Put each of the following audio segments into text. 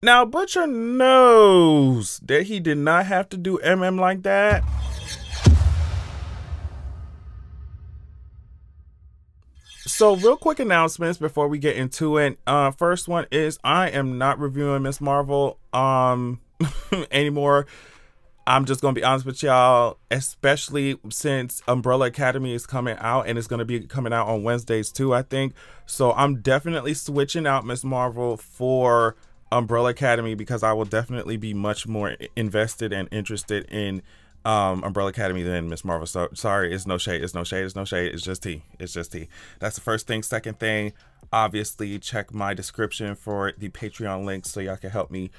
Now, Butcher knows that he did not have to do MM like that. So, real quick announcements before we get into it. First one is I am not reviewing Miss Marvel anymore. I'm just gonna be honest with y'all, especially since Umbrella Academy is coming out and it's gonna be coming out on Wednesdays too, I think. So I'm definitely switching out Miss Marvel for Umbrella Academy because I will definitely be much more invested and interested in Umbrella Academy than Miss Marvel. So sorry, it's no shade, it's no shade, it's no shade, it's just tea. It's just tea. That's the first thing. Second thing, obviously check my description for the Patreon links so y'all can help me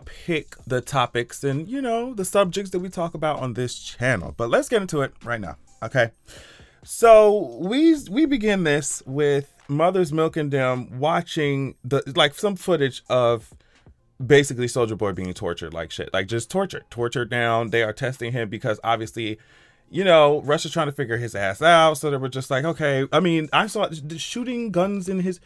pick the topics and, you know, the subjects that we talk about on this channel. But let's get into it right now. Okay, so we begin this with Mother's Milk and them watching some footage of basically Soldier Boy being tortured like shit, like just tortured down. They are testing him because obviously, you know, Russia's trying to figure his ass out. So they were just like, okay. I mean, I saw shooting guns in his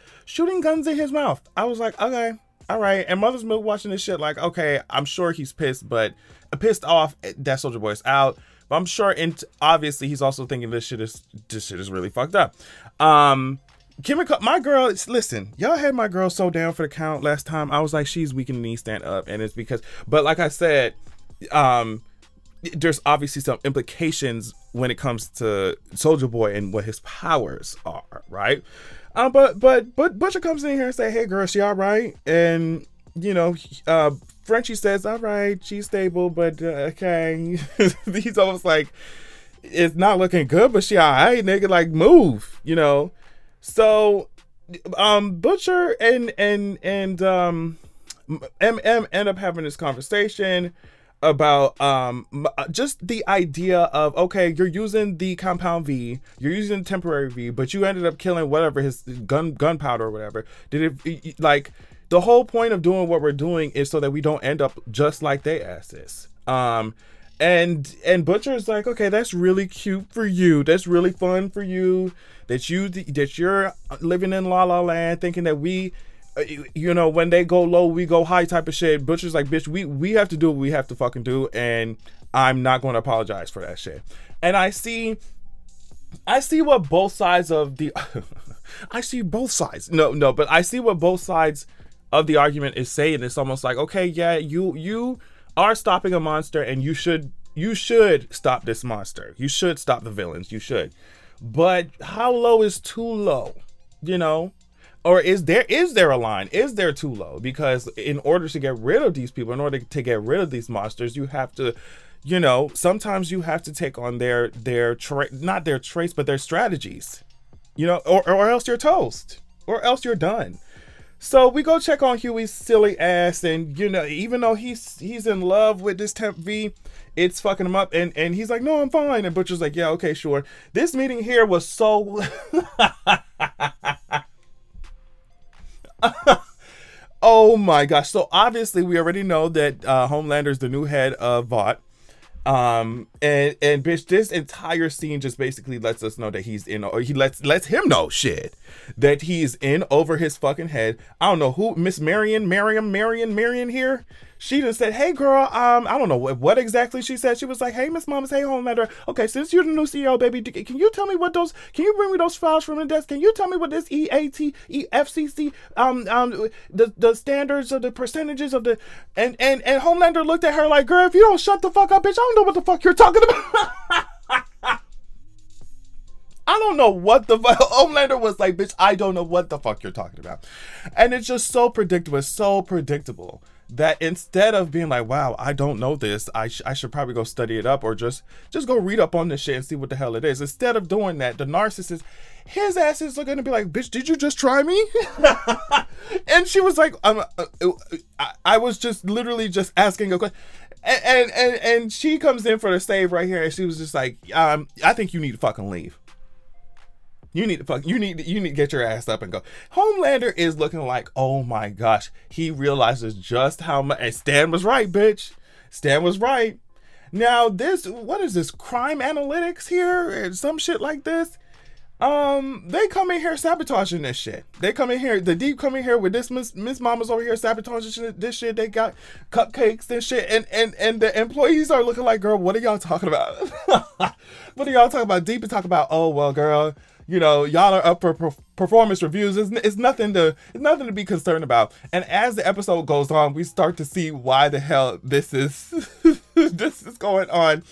mouth. I was like, okay, all right. And Mother's Milk watching this shit like, okay, I'm sure he's pissed, but pissed off that Soldier Boy's out. But I'm sure, and obviously he's also thinking this shit is really fucked up. My girl, listen, y'all had my girl so down for the count last time. I was like, she's weak in the knee, stand up. And it's because, but like I said, there's obviously some implications when it comes to Soldier Boy and what his powers are, right? But Butcher comes in here and say, hey girl, she all right? And, you know, Frenchie says, all right, she's stable, but okay. He's almost like, it's not looking good, but she all right, nigga, like move, you know? So, Butcher and MM end up having this conversation about just the idea of, okay, you're using the compound V, you're using temporary V, but you ended up killing whatever his gunpowder or whatever. Did it like the whole point of doing what we're doing is so that we don't end up just like they asses. And Butcher is like, okay, that's really cute for you. That's really fun for you. That you're living in La La Land, thinking that we, you know, when they go low, we go high type of shit. Butcher's like, bitch, we have to do what we have to fucking do, and I'm not going to apologize for that shit. And I see what both sides of the, I see both sides. No, but I see what both sides of the argument is saying. It's almost like, okay, yeah, you are stopping a monster, and you should stop this monster. You should stop the villains. You should. But how low is too low? You know? Or is there a line? Is there too low? Because in order to get rid of these people, in order to get rid of these monsters, you have to, you know, sometimes you have to take on not their traits, but their strategies. You know, or else you're toast. Or else you're done. So we go check on Huey's silly ass, and, you know, even though he's in love with this Temp V, it's fucking him up, and he's like, no, I'm fine. And Butcher's like, yeah, okay, sure. This meeting here was so oh my gosh. So obviously we already know that Homelander's the new head of VOT. And bitch, this entire scene just basically lets us know that he's in, or he lets him know shit, that he's in over his fucking head. I don't know who, Miss Marion here. She just said, hey girl, I don't know what exactly she said. She was like, hey Miss Mamas, hey Homelander. Okay, since you're the new CEO, baby, can you tell me what those, can you bring me those files from the desk? Can you tell me what this EFCC, the standards of the percentages of the, and Homelander looked at her like, girl, if you don't shut the fuck up, bitch, I don't know what the fuck you're talking about. I don't know what the fuck. Homelander was like, bitch, I don't know what the fuck you're talking about. And it's just so predictable. It's so predictable that instead of being like, wow, I don't know this, I should probably go study it up, or just go read up on this shit and see what the hell it is. Instead of doing that, the narcissist, his ass is going to be like, bitch, did you just try me? And she was like, I was just literally just asking a question. And she comes in for the save right here, and she was just like, I think you need to fucking leave. You need to get your ass up and go. Homelander is looking like, oh my gosh, he realizes just how much, and Stan was right, bitch. Stan was right. Now this, what is this, crime analytics here? Or some shit like this? They come in here sabotaging this shit. They come in here, the Deep come in here with this Miss Mama's over here sabotaging this shit. They got cupcakes and shit, and the employees are looking like, girl, what are y'all talking about? What are y'all talking about? Deep is talking about, oh well, girl, you know, y'all are up for performance reviews. It's nothing to be concerned about. And as the episode goes on, we start to see why the hell this is this is going on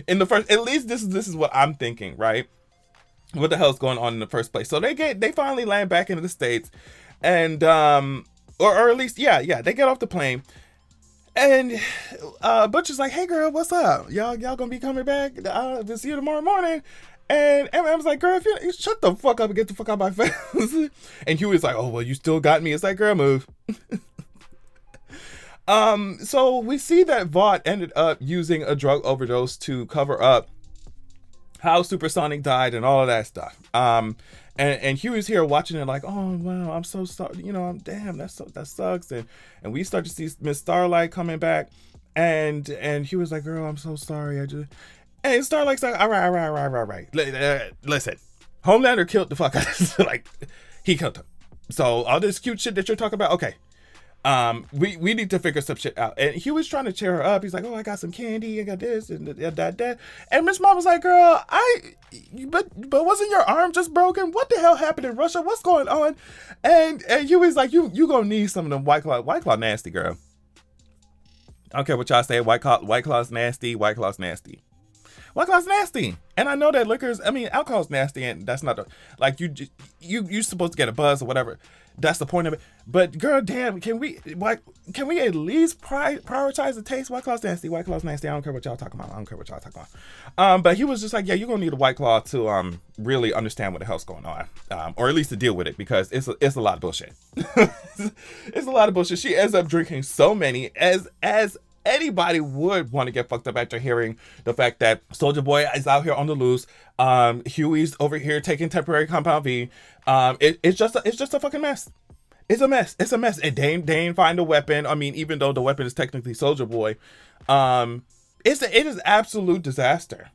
in the first. At least this is what I'm thinking, right? What the hell is going on in the first place? So they finally land back into the States, and or at least yeah, they get off the plane, and Butcher's like, hey girl, what's up? Y'all gonna be coming back? To see you tomorrow morning. And Emma's like, girl, if you shut the fuck up and get the fuck out of my face. And Huey's like, oh well, you still got me. It's like, girl, move. So we see that Vought ended up using a drug overdose to cover up how Supersonic died and all of that stuff. And Huey's here watching it like, oh wow, I'm so sorry, you know, damn, that sucks. And we start to see Miss Starlight coming back, and Huey was like, girl, I'm so sorry. And Starlight's like, all right. Listen, Homelander killed the fuck out of like, he killed him. So all this cute shit that you're talking about, okay. We need to figure some shit out. And he was trying to cheer her up. He's like, oh, I got some candy, I got this and that. And Miss Mom was like, girl, but wasn't your arm just broken? What the hell happened in Russia? What's going on? And Huey's like, you gonna need some of them White Claw nasty, girl. I don't care what y'all say. White Claw's nasty. White Claw's nasty. White Claw's nasty. And I know that alcohol's nasty, and that's not like you're supposed to get a buzz or whatever. That's the point of it. But girl, damn, can we at least prioritize the taste? White Claw's nasty. White Claw's nasty. I don't care what y'all talking about. But he was just like, yeah, you're gonna need a White Claw to really understand what the hell's going on, or at least to deal with it, because it's a lot of bullshit. It's a lot of bullshit. She ends up drinking so many as anybody would want to get fucked up after hearing the fact that Soulja Boy is out here on the loose. Huey's over here taking temporary compound V. It's just a fucking mess. It's a mess. It's a mess. And they ain't find a weapon. I mean, even though the weapon is technically Soulja Boy, it is absolute disaster.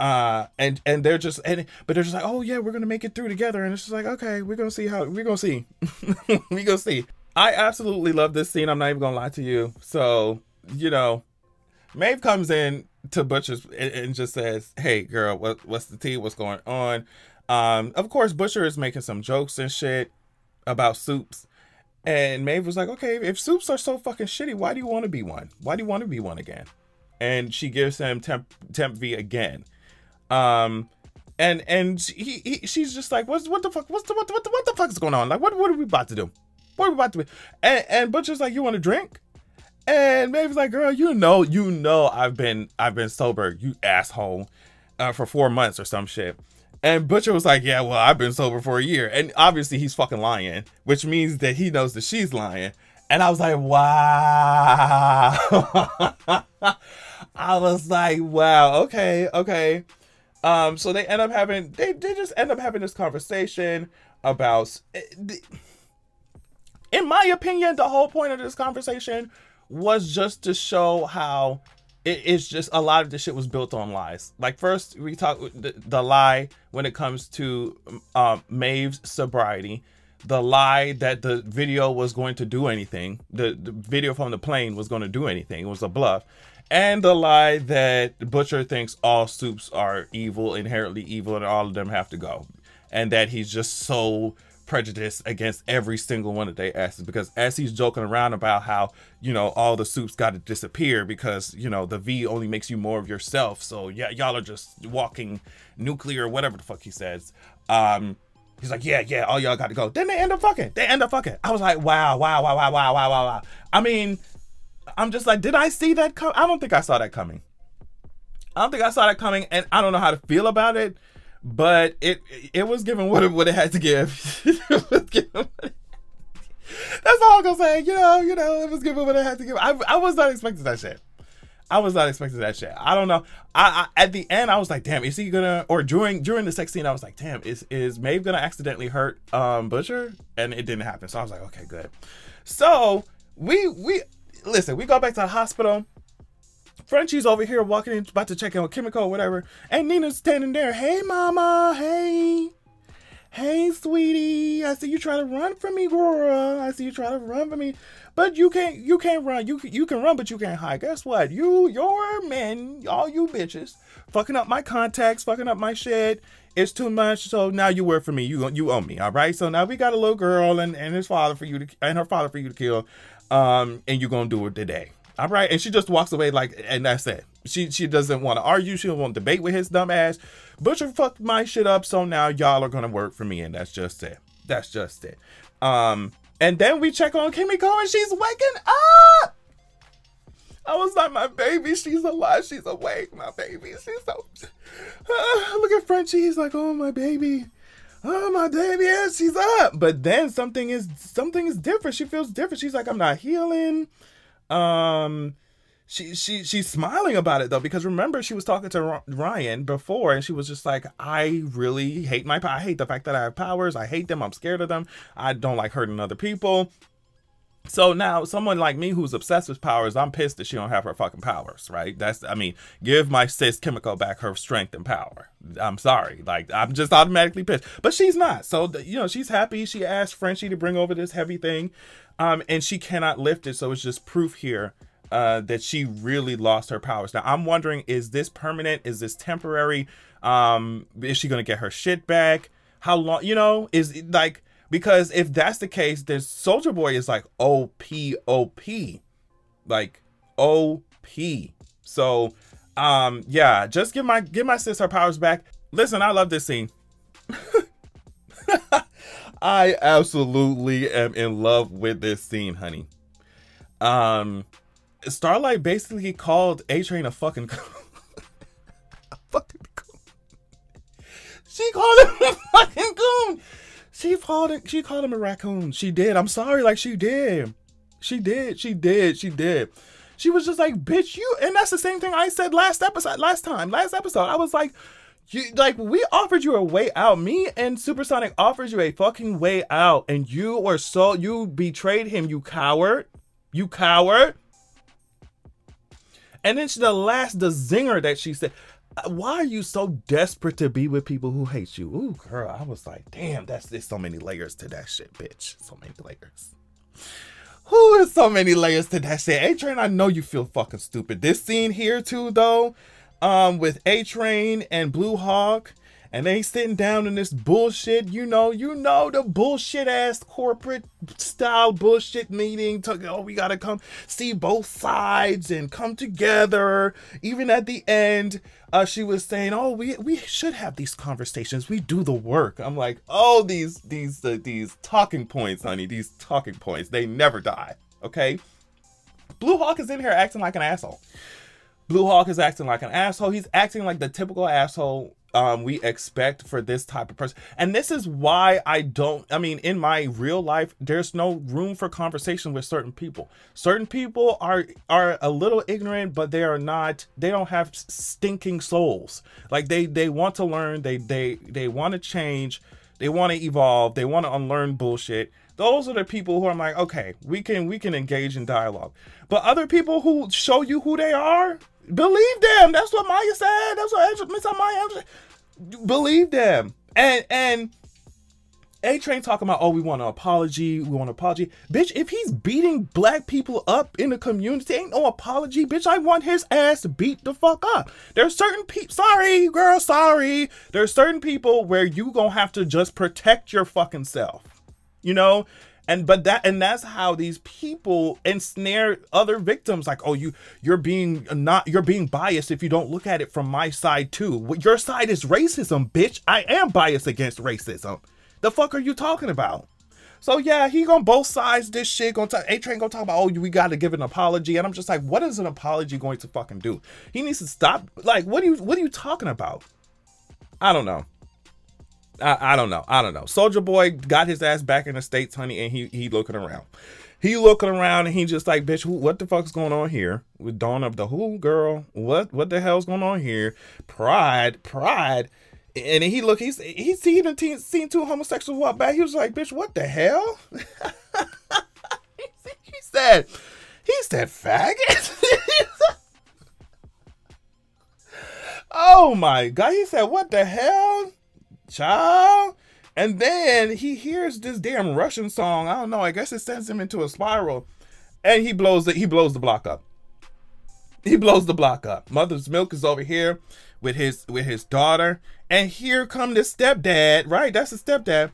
And they're just like, oh yeah, we're gonna make it through together. And it's just like, okay, we're gonna see. we gonna see. I absolutely love this scene. I'm not even gonna lie to you. So, you know, Maeve comes in to Butcher's and just says, hey girl, what's the tea? What's going on? Of course, Butcher is making some jokes and shit about soups. And Maeve was like, okay, if soups are so fucking shitty, why do you want to be one? Why do you want to be one again? And she gives him temp V again. And she's just like, what the fuck is going on? Like, what are we about to do? What are we about to do? And Butcher's like, you want a drink? And Maeve's like, girl, you know I've been sober, you asshole, for 4 months or some shit. And Butcher was like, yeah, well, I've been sober for a year. And obviously he's fucking lying, which means that he knows that she's lying. And I was like, wow. I was like, wow, okay. So they end up having, they just end up having this conversation about, in my opinion, the whole point of this conversation was just to show how it's just a lot of this shit was built on lies. Like, first we talk the lie when it comes to Maeve's sobriety, the lie that the video was going to do anything, the video from the plane was going to do anything, it was a bluff, and the lie that Butcher thinks all soups are evil, inherently evil, and all of them have to go, and that he's just so prejudice against every single one that they asked, because as he's joking around about how, you know, all the soups got to disappear because, you know, the V only makes you more of yourself, so yeah, y'all are just walking nuclear, whatever the fuck he says. He's like, yeah, all y'all got to go. Then they end up fucking. I was like, wow. I mean, I'm just like, did I see that come? I don't think I saw that coming. And I don't know how to feel about it. But it was given what it had to give. That's all I'm gonna say. You know, it was given what it had to give. I was not expecting that shit. I don't know. I at the end I was like, damn, is he gonna? Or during the sex scene, I was like, damn, is Maeve gonna accidentally hurt Butcher? And it didn't happen. So I was like, okay, good. So we listen. We go back to the hospital. Frenchie's over here walking in, about to check in with Kimiko or whatever, and Nina's standing there. Hey, mama. Hey. Hey, sweetie, I see you try to run from me, girl. I see you try to run from me. But you can't run. You can run, but you can't hide. Guess what? Your men, all you bitches, fucking up my contacts, fucking up my shit. It's too much. So now you work for me. You owe me. All right. So now we got a little girl and his father for you to, and her father for you to kill. And you're gonna do it today. All right. And she just walks away like, and that's it. She doesn't want to argue. She don't want to debate with his dumb ass. Butcher fucked my shit up. So now y'all are gonna work for me, and that's just it. That's just it. And then we check on Kimiko, and she's waking up. I was like, my baby, she's alive. She's awake, my baby. She's so. Look at Frenchie. He's like, oh my baby. Oh my baby, yeah, she's up. But then something is different. She feels different. She's like, I'm not healing. She's smiling about it though, because remember she was talking to Ryan before, and she was just like, I really hate I hate the fact that I have powers. I hate them. I'm scared of them. I don't like hurting other people. So now someone like me who's obsessed with powers, I'm pissed that she don't have her fucking powers, right? I mean, give my sis Kimiko back her strength and power. I'm sorry. Like, I'm just automatically pissed. But she's not. So, she's happy. She asked Frenchie to bring over this heavy thing. And she cannot lift it. So it's just proof here that she really lost her powers. Now, I'm wondering, is this permanent? Is this temporary? Is she going to get her shit back? How long, is it like... Because if that's the case, then Soulja Boy is like OP. Like OP. So yeah, just give my sis her powers back. Listen, I love this scene. I absolutely am in love with this scene, honey. Starlight basically called A-Train a fucking a fucking coon. She called him a fucking coon. She called him a raccoon. She did. I'm sorry. Like, she did. She did. She was just like, bitch, you. And that's the same thing I said last episode. I was like, we offered you a way out. Me and Supersonic offers you a fucking way out. And you betrayed him, you coward. You coward. And then the zinger that she said, why are you so desperate to be with people who hate you? Ooh, girl, I was like, damn, there's so many layers to that shit, bitch. So many layers. Who is so many layers to that shit? A-Train, I know you feel fucking stupid. This scene here too, though, with A-Train and Blue Hawk, and they sitting down in this bullshit, the bullshit ass corporate style bullshit meeting. We gotta come see both sides and come together. Even at the end, she was saying, "Oh, we should have these conversations. We do the work." I'm like, "Oh, these talking points, honey. These talking points. They never die." Okay. Blue Hawk is in here acting like an asshole. Blue Hawk is acting like an asshole. He's acting like the typical asshole we expect for this type of person. And this is why in my real life, there's no room for conversation with certain people. Certain people are a little ignorant, but they don't have stinking souls. Like they want to learn, they want to change, they want to evolve, they want to unlearn bullshit. Those are the people who I'm like, okay, we can engage in dialogue. But other people who show you who they are, believe them. That's what Maya said. That's what Miss Maya said. Believe them. And A-Train talking about, oh, we want an apology. Bitch, if he's beating black people up in the community, ain't no apology. Bitch, I want his ass beat the fuck up. There's certain people, sorry, girl, sorry. There's certain people where you gonna have to just protect your fucking self. And that's how these people ensnare other victims. Like, oh, you're being biased if you don't look at it from my side too. Your side is racism, bitch. I am biased against racism. The fuck are you talking about? So yeah, he on both sides this shit. A-Train gonna talk about, oh, we gotta give an apology. And I'm just like, what is an apology going to fucking do? He needs to stop. Like, what are you talking about? I don't know. I don't know. Soulja Boy got his ass back in the States, honey, and he looking around. He looking around and he just like, bitch, what the fuck's going on here? With Dawn of the Who, girl? What the hell's going on here? Pride. And then he's seen two homosexuals walk back. He was like, bitch, what the hell? he said, faggot. Oh my God. He said, what the hell? Child, And then he hears this damn Russian song. I don't know. I guess it sends him into a spiral, and he blows the block up. He blows the block up. Mother's Milk is over here with his daughter, and here come the stepdad. Right, that's the stepdad.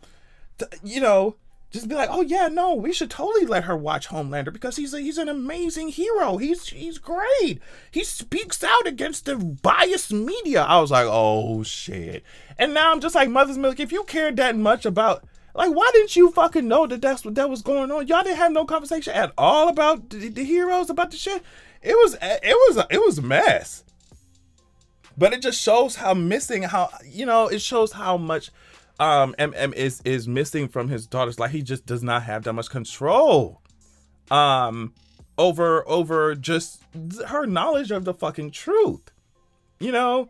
You know, just be like, oh yeah, no, we should totally let her watch Homelander because he's an amazing hero. He's great. He speaks out against the biased media. I was like, oh shit. And now I'm just like, Mother's Milk, if you cared that much about, like, why didn't you fucking know that that was going on? Y'all didn't have no conversation at all about the heroes, about the shit. It was a mess. But it just shows how missing, how, you know, it shows how much MM is missing from his daughter's life. He just does not have that much control over just her knowledge of the fucking truth, you know.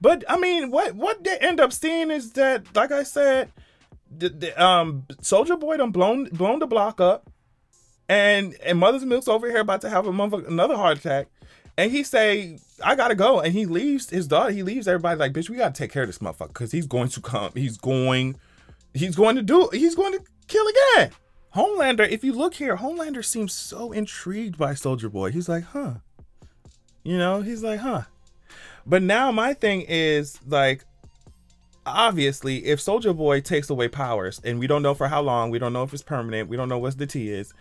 But I mean, what they end up seeing is that, like I said, Soldier Boy done blown the block up, and Mother's Milk's over here about to have another heart attack. And he say, I gotta go. And he leaves his daughter. He leaves everybody like, bitch, we gotta take care of this motherfucker. Because he's going to come. He's going to kill again. Homelander, if you look here, Homelander seems so intrigued by Soldier Boy. He's like, huh. You know, he's like, huh. But now my thing is, like, obviously, if Soldier Boy takes away powers, and we don't know for how long, we don't know if it's permanent, we don't know what the T is.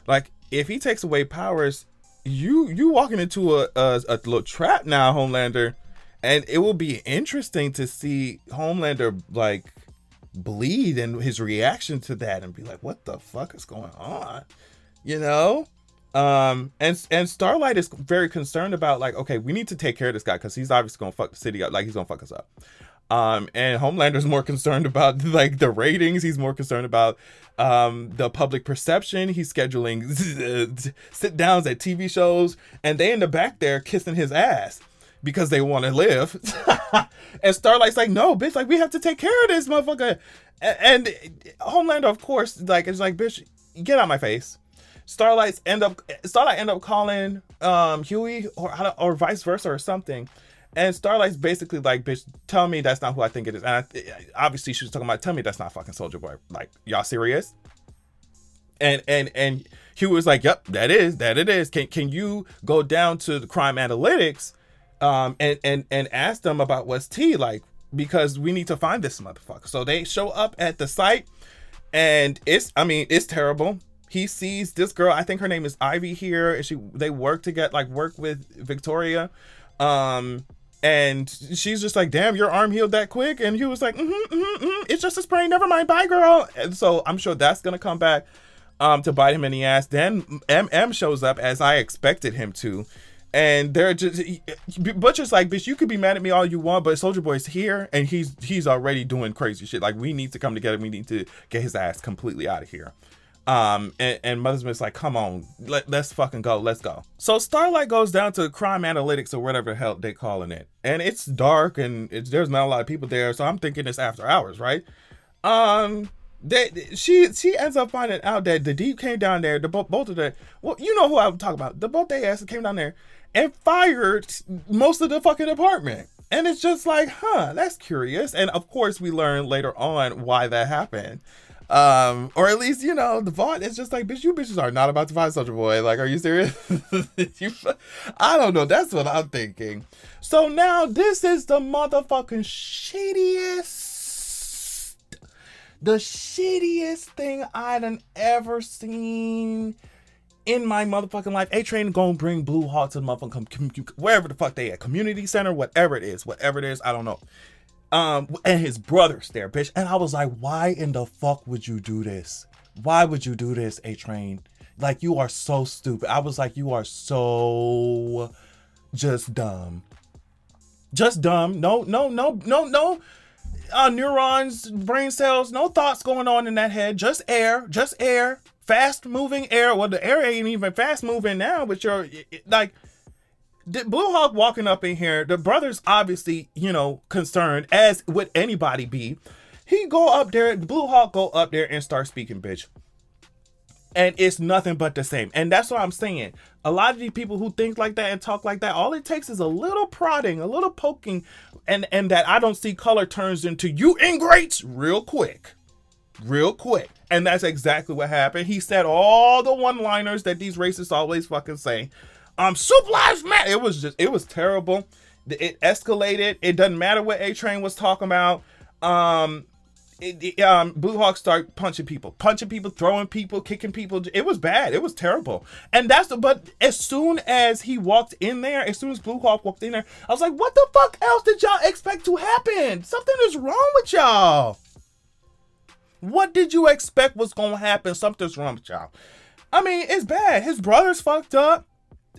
Like, if he takes away powers, you walking into a little trap now, Homelander, and it will be interesting to see Homelander like bleed and his reaction to that, and be like, what the fuck is going on, you know? And Starlight is very concerned about, like, okay, we need to take care of this guy because he's obviously gonna fuck the city up, like he's gonna fuck us up. And Homelander's more concerned about like the ratings. He's more concerned about the public perception. He's scheduling sit downs at TV shows, and they in the back there kissing his ass because they want to live. And Starlight's like, no, bitch, like, we have to take care of this motherfucker. And Homelander, of course, like, it's like, bitch, get out my face. Starlight end up calling Huey or vice versa or something. And Starlight's basically like, bitch, tell me that's not who I think it is. And obviously she was talking about, tell me that's not fucking Soldier Boy. Like, y'all serious? And Huey was like, yep, that it is. Can you go down to the crime analytics and ask them about what's T, like, because we need to find this motherfucker. So they show up at the site, and it's terrible. He sees this girl, I think her name is Ivy here, and they work with Victoria. And she's just like, damn, your arm healed that quick. And he was like, it's just a sprain, never mind, bye girl. And so I'm sure that's gonna come back to bite him in the ass. Then MM shows up as I expected him to, and they're just, Butcher's like, bitch, you could be mad at me all you want, but Soldier Boy's here and he's already doing crazy shit. Like, we need to come together, we need to get his ass completely out of here. And Mother's Milk's like, come on, let's fucking go, let's go. So Starlight goes down to crime analytics or whatever the hell they calling it, and it's dark and there's not a lot of people there, so I'm thinking it's after hours, right? She ends up finding out that the Deep came down there, both of them, well, you know who I'm talking about, both they asses came down there and fired most of the fucking department. And it's just like, huh, that's curious. And of course we learn later on why that happened. Or at least, you know, the Vaught is just like, bitch, you bitches are not about to find Soldier Boy. Like, are you serious? I don't know. That's what I'm thinking. So now this is the motherfucking shittiest thing I done ever seen in my motherfucking life. A-Train gonna bring Blue Hawk to the motherfucking wherever the fuck they at, community center, whatever it is, I don't know. And his brother's there, bitch. And I was like, why in the fuck would you do this? Why would you do this, A-Train? Like, you are so stupid. I was like, you are so just dumb. Just dumb. No neurons, brain cells, no thoughts going on in that head. Just air. Fast moving air. Well, the air ain't even fast moving now, but you're like, Blue Hawk walking up in here, the brother's obviously, you know, concerned, as would anybody be. He go up there, Blue Hawk go up there and start speaking, bitch. And it's nothing but the same. And that's what I'm saying. A lot of these people who think like that and talk like that, all it takes is a little prodding, a little poking, and that I don't see color turns into you ingrates real quick. real quick. And that's exactly what happened. He said all the one-liners that these racists always fucking say. Soup lives matter. It was terrible. It escalated. It doesn't matter what A-Train was talking about. Blue Hawk started punching people, throwing people, kicking people. It was bad. It was terrible. And but as soon as he walked in there, as soon as Blue Hawk walked in there, I was like, what the fuck else did y'all expect to happen? Something is wrong with y'all. What did you expect was going to happen? Something's wrong with y'all. I mean, it's bad. His brother's fucked up.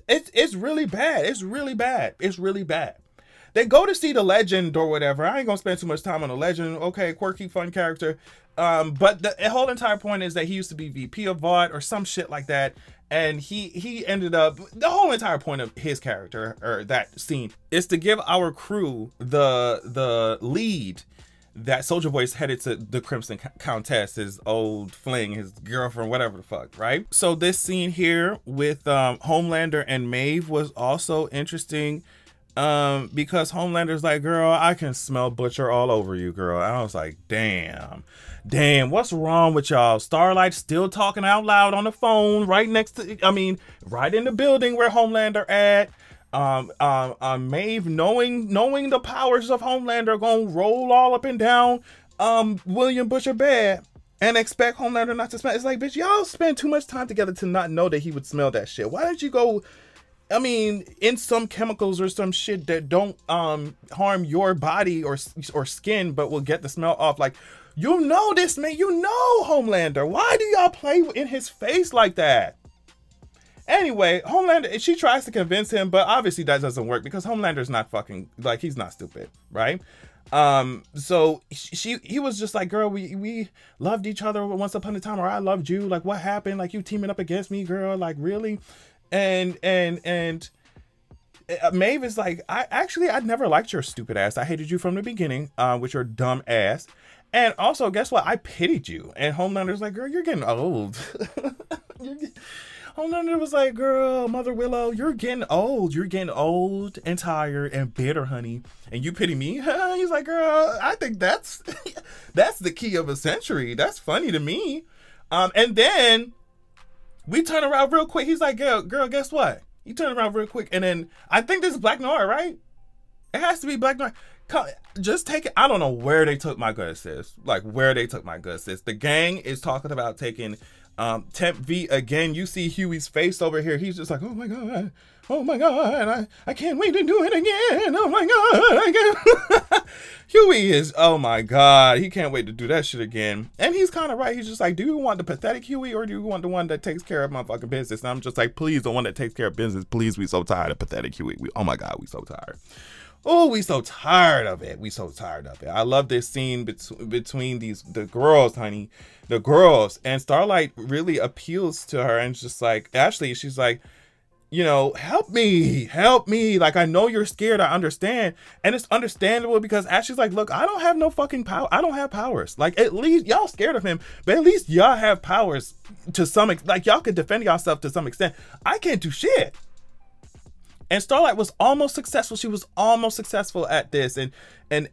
It's really bad. It's really bad. It's really bad. They go to see the legend or whatever. I ain't gonna spend too much time on the legend. Okay, quirky, fun character. But the whole entire point is that he used to be VP of VOD or some shit like that. And he ended up, the whole entire point of his character, or that scene, is to give our crew the lead that Soulja Boy is headed to the Crimson Countess, his old fling, his girlfriend, whatever the fuck, right? So this scene here with Homelander and Maeve was also interesting. Because Homelander's like, girl, I can smell Butcher all over you, girl. And I was like, damn, what's wrong with y'all? Starlight still talking out loud on the phone right next to, right in the building where Homelander at. Maeve knowing the powers of Homelander gonna roll all up and down William Butcher bed and expect Homelander not to smell. It's like, bitch, y'all spend too much time together to not know that he would smell that shit. Why did you go, in some chemicals or some shit that don't harm your body or skin, but will get the smell off? Like, you know this, man. You know Homelander. Why do y'all play in his face like that? Anyway, Homelander, she tries to convince him, but obviously that doesn't work because Homelander's not fucking, like, he's not stupid, right? So he was just like, girl, we loved each other once upon a time, or I loved you. Like, what happened? Like, you teaming up against me, girl? Like, really? And Maeve is like, I never liked your stupid ass. I hated you from the beginning, with your dumb ass. And also, guess what? I pitied you. And Homelander's like, girl, you're getting old. Homelander was like, girl, Mother Willow, you're getting old. You're getting old and tired and bitter, honey. And you pity me? He's like, girl, I think that's the key of a century. That's funny to me. And then we turn around real quick. He's like, girl, guess what? You turn around real quick. And then I think this is Black Noir, right? It has to be Black Noir. Just take it. I don't know where they took my good sis. Like, where they took my good sis. The gang is talking about taking Temp V again. You see Huey's face over here. He's just like, oh my god, I can't wait to do it again. Oh my god, I can't. Huey is, oh my god, he can't wait to do that shit again. And he's kind of right. He's just like, do you want the pathetic Huey or do you want the one that takes care of my fucking business? And I'm just like, please, the one that takes care of business. Please, we so tired of pathetic Huey. Oh my god, we so tired. Oh, we so tired of it. We so tired of it. I love this scene between the girls, honey. The girls. And Starlight really appeals to her and just like, Ashley, she's like, you know, help me. Like, I know you're scared. I understand. And it's understandable because Ashley's like, look, I don't have no fucking power. I don't have powers. Like, at least y'all scared of him, but at least y'all have powers to some extent. Like, y'all could defend yourself to some extent. I can't do shit. And Starlight was almost successful. She was almost successful at this. And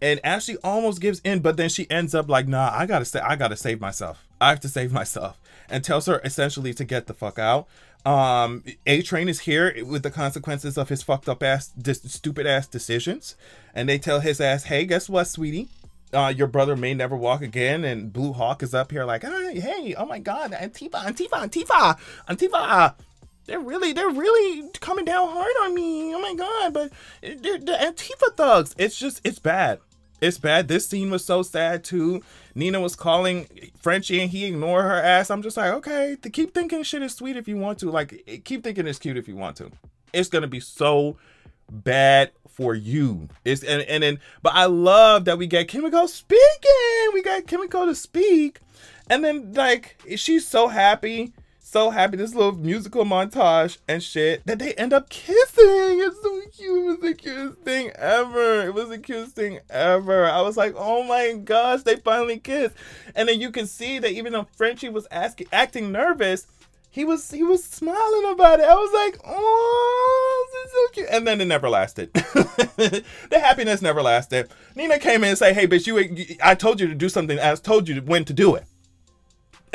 Ashley almost gives in, but then she ends up like, nah, I gotta save myself. I have to save myself. And tells her essentially to get the fuck out. A-Train is here with the consequences of his fucked up ass, stupid ass decisions. And they tell his ass, hey, guess what, sweetie? Your brother may never walk again. And Blue Hawk is up here like, hey, oh my god, Antifa. They're really coming down hard on me. Oh my god, but the Antifa thugs. It's bad. It's bad. This scene was so sad too. Nina was calling Frenchie and he ignored her ass. I'm just like, okay, keep thinking shit is sweet if you want to. Like, keep thinking it's cute if you want to. It's gonna be so bad for you. But I love that we get Kimiko speaking. We got Kimiko to speak. And then like she's so happy. This little musical montage and shit that they end up kissing. It's so cute. It was the cutest thing ever. I was like, oh my gosh, they finally kissed. And then you can see that even though Frenchie was acting nervous, he was smiling about it. I was like, oh, this is so cute. And then it never lasted. The happiness never lasted. Nina came in and said, hey bitch, I told you to do something. I told you when to do it.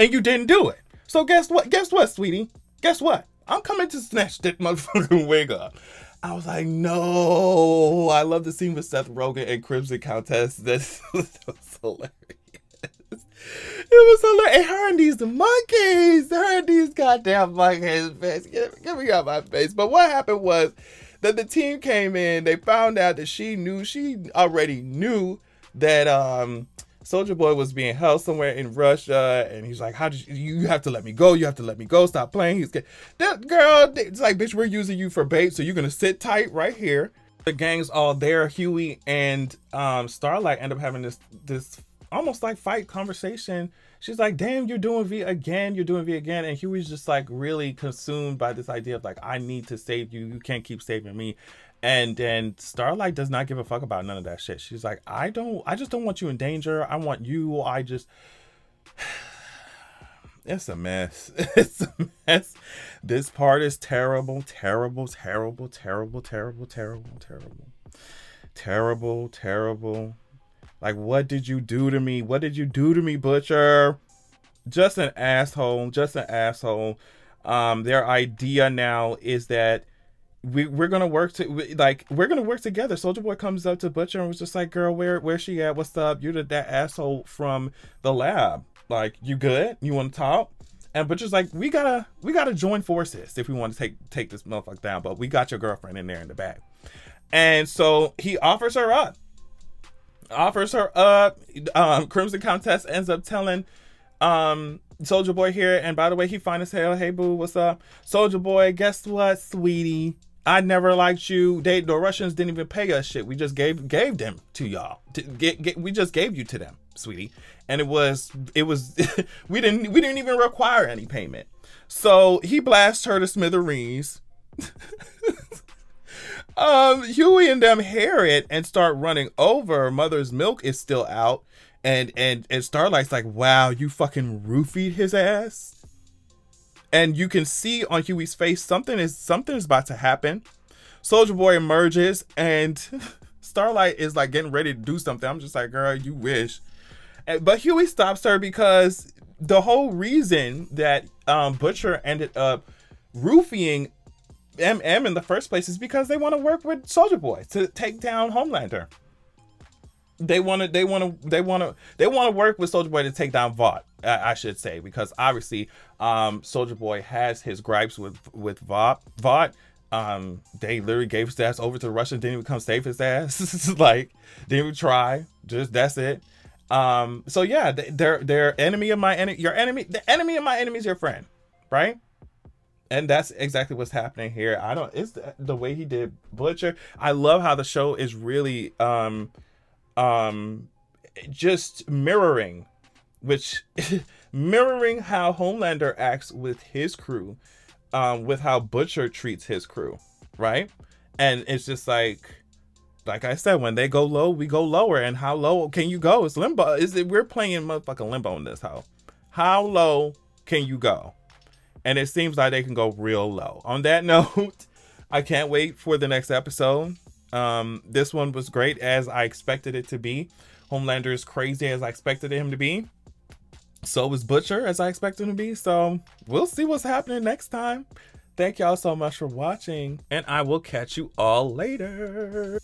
and you didn't do it. So guess what? Guess what, sweetie? Guess what? I'm coming to snatch that motherfucking wig up. I was like, no. I love the scene with Seth Rogen and Crimson Countess. That was hilarious. It was hilarious. And her and these monkeys. Her and these goddamn monkeys. Get me out my face. But what happened was that the team came in. They found out that she already knew that Soulja Boy was being held somewhere in Russia, and he's like, "How did you have to let me go? You have to let me go. Stop playing." That girl, it's like, bitch, we're using you for bait, so you're gonna sit tight right here. The gang's all there. Huey and Starlight end up having this almost like fight conversation. She's like, "Damn, you're doing V again. You're doing V again." And Huey's just like really consumed by this idea of like, "I need to save you. You can't keep saving me." And then Starlight does not give a fuck about none of that shit. She's like, I just don't want you in danger. I want you. It's a mess. It's a mess. This part is terrible, terrible, terrible, terrible, terrible, terrible, terrible, terrible, terrible. Like, what did you do to me? What did you do to me, Butcher? Just an asshole. Just an asshole. Their idea now is that we're gonna work together. Soulja Boy comes up to Butcher and was just like, "Girl, where's she at? What's up? You're that asshole from the lab. Like, you good? You want to talk?" And Butcher's like, we gotta join forces if we want to take this motherfucker down. But we got your girlfriend in there in the back. And so he offers her up. Crimson Countess ends up telling Soulja Boy here, and by the way, he fine as hell. "Hey boo, what's up?" Soulja Boy, "Guess what, sweetie? I never liked you. The Russians didn't even pay us shit. We just gave them to y'all. We just gave you to them, sweetie. And it was we didn't even require any payment." So he blasts her to smithereens. Huey and them hear it and start running over. Mother's Milk is still out, and Starlight's like, "Wow, you fucking roofied his ass." And you can see on Huey's face something is about to happen. Soulja Boy emerges, and Starlight is like getting ready to do something. I'm just like, "Girl, you wish." But Huey stops her because the whole reason that Butcher ended up roofing MM in the first place is because they want to work with Soulja Boy to take down Homelander. They want to work with Soulja Boy to take down Vought, I should say, because obviously Soulja Boy has his gripes with Vought. They literally gave his ass over to the Russians, didn't even come save his ass. Like, didn't even try. Just that's it. So yeah, they're enemy of my enemy. Your enemy, the enemy of my enemy is your friend, right? And that's exactly what's happening here. It's the way he did Butcher. I love how the show is really just mirroring how Homelander acts with his crew, with how Butcher treats his crew, right? And it's just like I said, when they go low, we go lower. And how low can you go? It's limbo. We're playing motherfucking limbo in this house. How low can you go? And it seems like they can go real low. On that note, I can't wait for the next episode. This one was great as I expected it to be. Homelander is crazy as I expected him to be. So was Butcher as I expected him to be. So we'll see what's happening next time. Thank y'all so much for watching, and I will catch you all later.